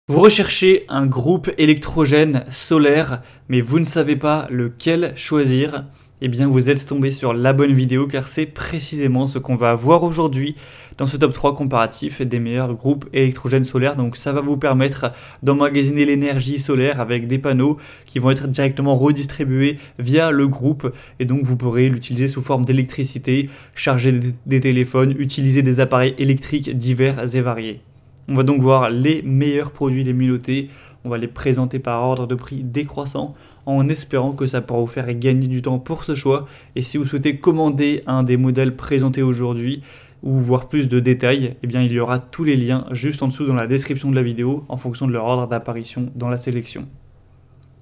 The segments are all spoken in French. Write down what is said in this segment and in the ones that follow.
Vous recherchez un groupe électrogène solaire, mais vous ne savez pas lequel choisir. Eh bien, vous êtes tombé sur la bonne vidéo car c'est précisément ce qu'on va voir aujourd'hui dans ce top 3 comparatif des meilleurs groupes électrogènes solaires. Donc ça va vous permettre d'emmagasiner l'énergie solaire avec des panneaux qui vont être directement redistribués via le groupe et donc vous pourrez l'utiliser sous forme d'électricité, charger des téléphones, utiliser des appareils électriques divers et variés. On va donc voir les meilleurs produits des milotés, on va les présenter par ordre de prix décroissant en espérant que ça pourra vous faire gagner du temps pour ce choix. Et si vous souhaitez commander un des modèles présentés aujourd'hui ou voir plus de détails, eh bien il y aura tous les liens juste en dessous dans la description de la vidéo en fonction de leur ordre d'apparition dans la sélection.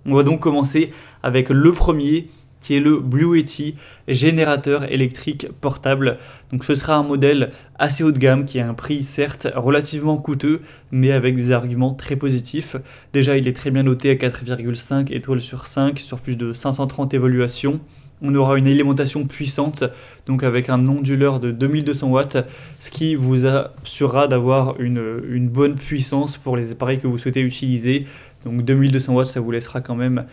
On va donc commencer avec le premier qui est le Bluetti générateur électrique portable. Donc ce sera un modèle assez haut de gamme qui a un prix certes relativement coûteux mais avec des arguments très positifs. Déjà il est très bien noté à 4,5 étoiles sur 5 sur plus de 530 évaluations. On aura une alimentation puissante, donc avec un onduleur de 2200 watts, ce qui vous assurera d'avoir une bonne puissance pour les appareils que vous souhaitez utiliser. Donc 2200 watts, ça vous laissera quand même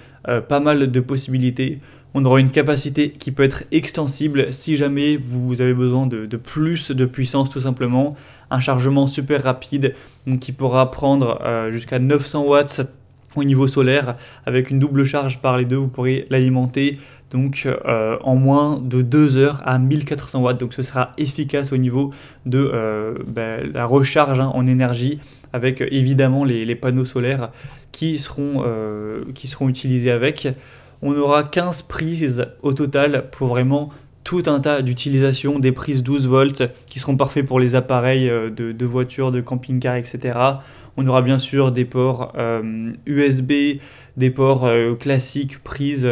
pas mal de possibilités. On aura une capacité qui peut être extensible si jamais vous avez besoin de plus de puissance tout simplement. Un chargement super rapide donc qui pourra prendre jusqu'à 900 watts au niveau solaire. Avec une double charge par les deux, vous pourrez l'alimenter donc en moins de 2 heures à 1400 watts. Donc ce sera efficace au niveau de la recharge en énergie avec évidemment les panneaux solaires qui seront utilisés avec. On aura 15 prises au total pour vraiment tout un tas d'utilisations, des prises 12 volts qui seront parfaits pour les appareils de voitures, de camping-car, etc. On aura bien sûr des ports USB, des ports classiques, prises,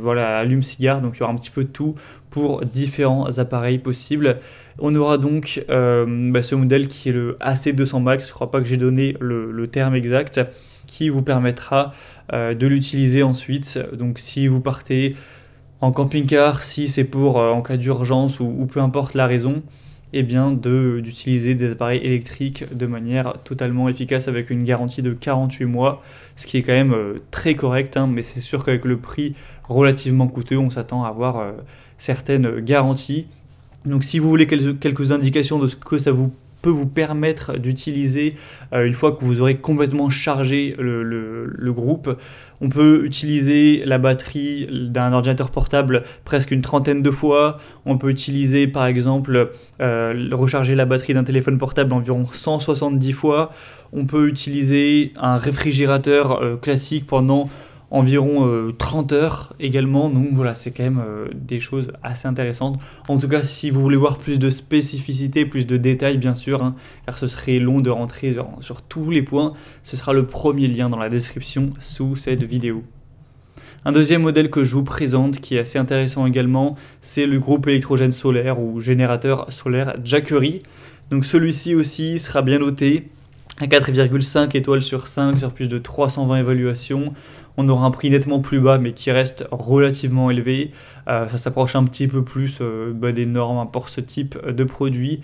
voilà, allume-cigare, donc il y aura un petit peu de tout pour différents appareils possibles. On aura donc ce modèle qui est le AC200 Max, je ne crois pas que j'ai donné le terme exact, qui vous permettra de l'utiliser ensuite. Donc si vous partez en camping-car, si c'est pour en cas d'urgence ou peu importe la raison, eh bien d'utiliser des appareils électriques de manière totalement efficace avec une garantie de 48 mois, ce qui est quand même très correct, hein, mais c'est sûr qu'avec le prix relativement coûteux, on s'attend à avoir certaines garanties. Donc si vous voulez quelques indications de ce que ça peut vous permettre d'utiliser une fois que vous aurez complètement chargé le groupe. On peut utiliser la batterie d'un ordinateur portable presque une trentaine de fois. On peut utiliser par exemple recharger la batterie d'un téléphone portable environ 170 fois. On peut utiliser un réfrigérateur classique pendant environ 30 heures également, donc voilà, c'est quand même des choses assez intéressantes. En tout cas, si vous voulez voir plus de spécificité, plus de détails bien sûr, hein, car ce serait long de rentrer sur tous les points, ce sera le premier lien dans la description sous cette vidéo. Un deuxième modèle que je vous présente qui est assez intéressant également, c'est le groupe électrogène solaire ou générateur solaire Jackery. Donc celui-ci aussi sera bien noté à 4,5 étoiles sur 5 sur plus de 320 évaluations. On aura un prix nettement plus bas mais qui reste relativement élevé. Ça s'approche un petit peu plus des normes pour ce type de produit.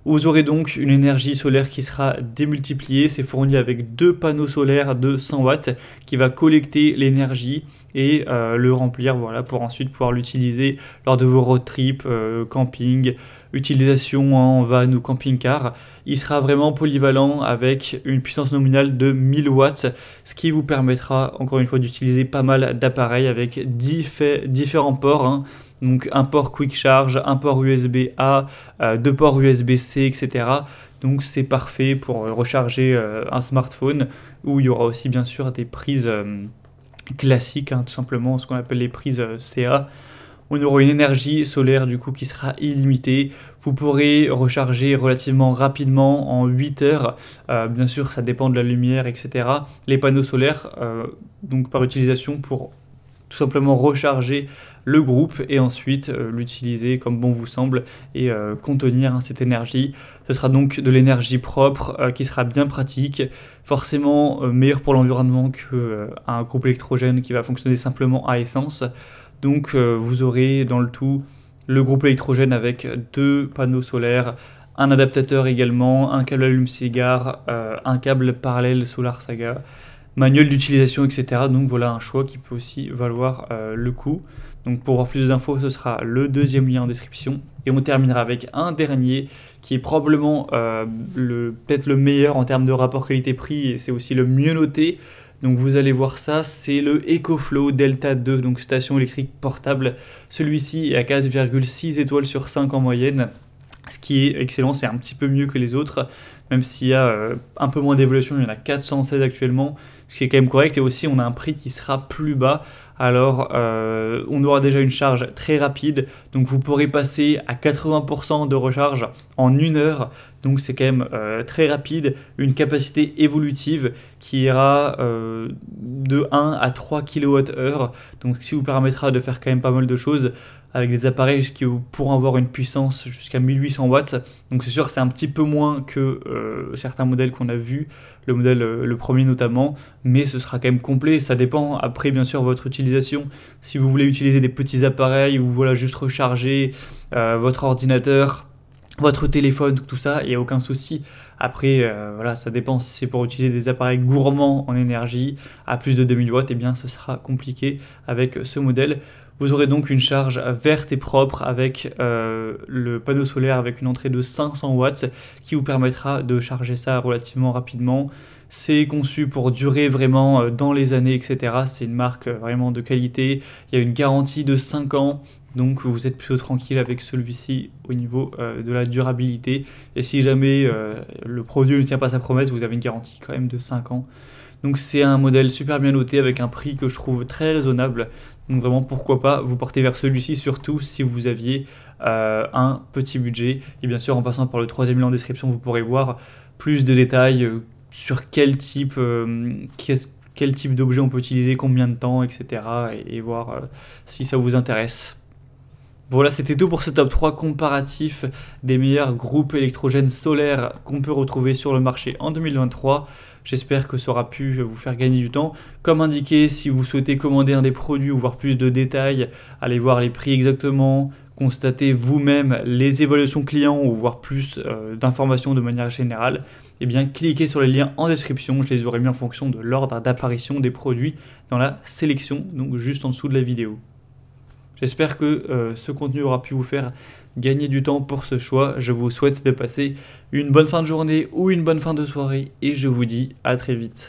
Vous aurez donc une énergie solaire qui sera démultipliée. C'est fourni avec 2 panneaux solaires de 100 watts qui va collecter l'énergie et le remplir, voilà, pour ensuite pouvoir l'utiliser lors de vos road trips, camping, utilisation en van ou camping-car. Il sera vraiment polyvalent avec une puissance nominale de 1000 watts, ce qui vous permettra encore une fois d'utiliser pas mal d'appareils avec différents ports, hein. Donc un port Quick Charge, un port USB-A, 2 ports USB-C, etc. Donc c'est parfait pour recharger un smartphone, où il y aura aussi bien sûr des prises classiques, hein, tout simplement ce qu'on appelle les prises CA. On aura une énergie solaire du coup qui sera illimitée. Vous pourrez recharger relativement rapidement en 8 heures. Bien sûr, ça dépend de la lumière, etc. Les panneaux solaires, donc par utilisation pour tout simplement recharger le groupe et ensuite l'utiliser comme bon vous semble et contenir cette énergie. Ce sera donc de l'énergie propre qui sera bien pratique, forcément meilleur pour l'environnement qu'un groupe électrogène qui va fonctionner simplement à essence. Donc vous aurez dans le tout le groupe électrogène avec 2 panneaux solaires, un adaptateur également, un câble allume-cigare, un câble parallèle Solar Saga, manuel d'utilisation, etc. Donc voilà un choix qui peut aussi valoir le coup. Donc pour voir plus d'infos, ce sera le deuxième lien en description. Et on terminera avec un dernier qui est probablement peut-être le meilleur en termes de rapport qualité-prix et c'est aussi le mieux noté. Donc vous allez voir ça, c'est le EcoFlow Delta 2, donc station électrique portable. Celui-ci est à 4,6 étoiles sur 5 en moyenne. Ce qui est excellent, c'est un petit peu mieux que les autres, même s'il y a un peu moins d'évolution, il y en a 416 actuellement, ce qui est quand même correct, et aussi on a un prix qui sera plus bas, alors on aura déjà une charge très rapide, donc vous pourrez passer à 80% de recharge en 1 heure, donc c'est quand même très rapide, une capacité évolutive qui ira de 1 à 3 kWh, donc ce qui vous permettra de faire quand même pas mal de choses, avec des appareils qui pourront avoir une puissance jusqu'à 1800 watts. Donc c'est sûr c'est un petit peu moins que certains modèles qu'on a vus, le premier notamment, mais ce sera quand même complet. Ça dépend après bien sûr votre utilisation. Si vous voulez utiliser des petits appareils ou voilà juste recharger votre ordinateur, votre téléphone, tout ça, il n'y a aucun souci. Après, voilà, ça dépend si c'est pour utiliser des appareils gourmands en énergie à plus de 2000 watts, et bien ce sera compliqué avec ce modèle. Vous aurez donc une charge verte et propre avec le panneau solaire avec une entrée de 500 watts qui vous permettra de charger ça relativement rapidement. C'est conçu pour durer vraiment dans les années, etc. C'est une marque vraiment de qualité. Il y a une garantie de 5 ans. Donc vous êtes plutôt tranquille avec celui-ci au niveau de la durabilité. Et si jamais le produit ne tient pas sa promesse, vous avez une garantie quand même de 5 ans. Donc c'est un modèle super bien noté avec un prix que je trouve très raisonnable. Donc vraiment pourquoi pas vous porter vers celui-ci, surtout si vous aviez un petit budget. Et bien sûr en passant par le troisième lien en description, vous pourrez voir plus de détails sur quel type d'objet on peut utiliser, combien de temps, etc. et voir si ça vous intéresse. Voilà, c'était tout pour ce top 3 comparatif des meilleurs groupes électrogènes solaires qu'on peut retrouver sur le marché en 2023. J'espère que ça aura pu vous faire gagner du temps. Comme indiqué, si vous souhaitez commander un des produits ou voir plus de détails, allez voir les prix exactement, constatez vous-même les évaluations clients ou voir plus d'informations de manière générale, eh bien cliquez sur les liens en description, je les aurai mis en fonction de l'ordre d'apparition des produits dans la sélection, donc juste en dessous de la vidéo. J'espère que ce contenu aura pu vous faire gagner du temps pour ce choix. Je vous souhaite de passer une bonne fin de journée ou une bonne fin de soirée et je vous dis à très vite.